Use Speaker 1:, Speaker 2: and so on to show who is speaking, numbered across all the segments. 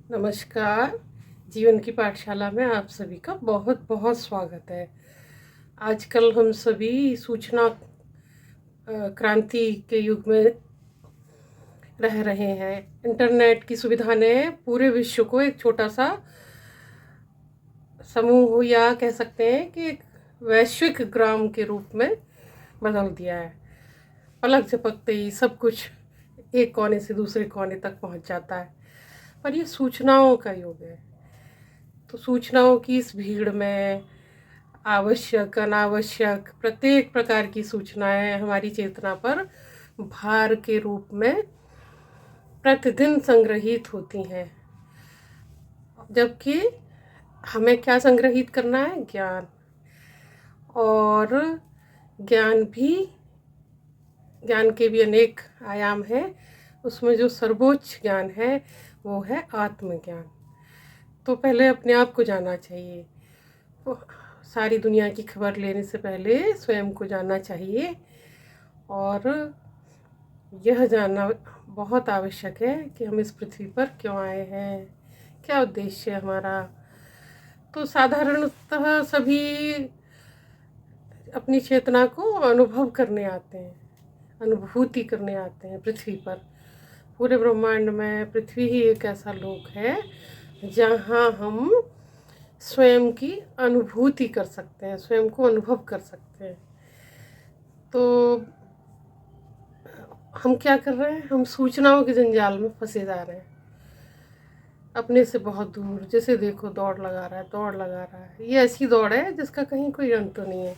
Speaker 1: नमस्कार। जीवन की पाठशाला में आप सभी का बहुत बहुत स्वागत है। आजकल हम सभी सूचना क्रांति के युग में रह रहे हैं। इंटरनेट की सुविधा ने पूरे विश्व को एक छोटा सा समूह या कह सकते हैं कि एक वैश्विक ग्राम के रूप में बदल दिया है। पलक झपकते ही सब कुछ एक कोने से दूसरे कोने तक पहुंच जाता है। पर ये सूचनाओं का युग है, तो सूचनाओं की इस भीड़ में आवश्यक अनावश्यक प्रत्येक प्रकार की सूचनाएं हमारी चेतना पर भार के रूप में प्रतिदिन संग्रहित होती हैं। जबकि हमें क्या संग्रहित करना है? ज्ञान। और ज्ञान के भी अनेक आयाम हैं। उसमें जो सर्वोच्च ज्ञान है वो है आत्मज्ञान। तो पहले अपने आप को जानना चाहिए। सारी दुनिया की खबर लेने से पहले स्वयं को जानना चाहिए। और यह जानना बहुत आवश्यक है कि हम इस पृथ्वी पर क्यों आए हैं, क्या उद्देश्य है हमारा। तो साधारणतः सभी अपनी चेतना को अनुभव करने आते हैं, अनुभूति करने आते हैं पृथ्वी पर। पूरे ब्रह्मांड में पृथ्वी ही एक ऐसा लोक है जहाँ हम स्वयं की अनुभूति कर सकते हैं, स्वयं को अनुभव कर सकते हैं। तो हम क्या कर रहे हैं? हम सूचनाओं के जंजाल में फंसे जा रहे हैं, अपने से बहुत दूर। जैसे देखो, दौड़ लगा रहा है। ये ऐसी दौड़ है जिसका कहीं कोई अंत नहीं है।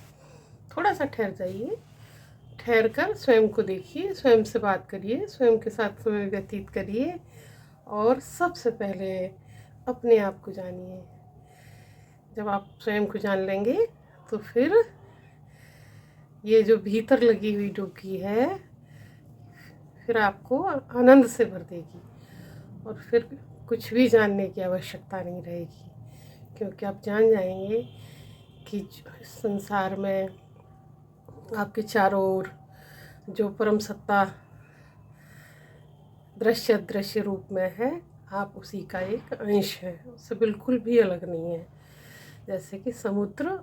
Speaker 1: थोड़ा सा ठहर जाइए, ठहर कर स्वयं को देखिए, स्वयं से बात करिए, स्वयं के साथ समय व्यतीत करिए और सबसे पहले अपने आप को जानिए। जब आप स्वयं को जान लेंगे तो फिर ये जो भीतर लगी हुई डुबकी है फिर आपको आनंद से भर देगी और फिर कुछ भी जानने की आवश्यकता नहीं रहेगी, क्योंकि आप जान जाएंगे कि संसार में आपके चारों ओर जो परम सत्ता दृश्य अदृश्य रूप में है, आप उसी का एक अंश हैं, उससे बिल्कुल भी अलग नहीं है। जैसे कि समुद्र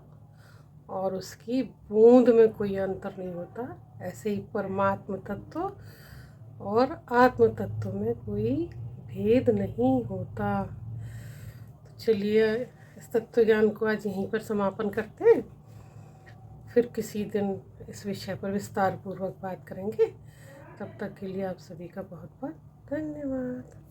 Speaker 1: और उसकी बूंद में कोई अंतर नहीं होता, ऐसे ही परमात्म तत्व और आत्म तत्व में कोई भेद नहीं होता। तो चलिए इस तत्व ज्ञान को आज यहीं पर समापन करते हैं। फिर किसी दिन इस विषय पर विस्तार पूर्वक बात करेंगे। तब तक के लिए आप सभी का बहुत बहुत धन्यवाद।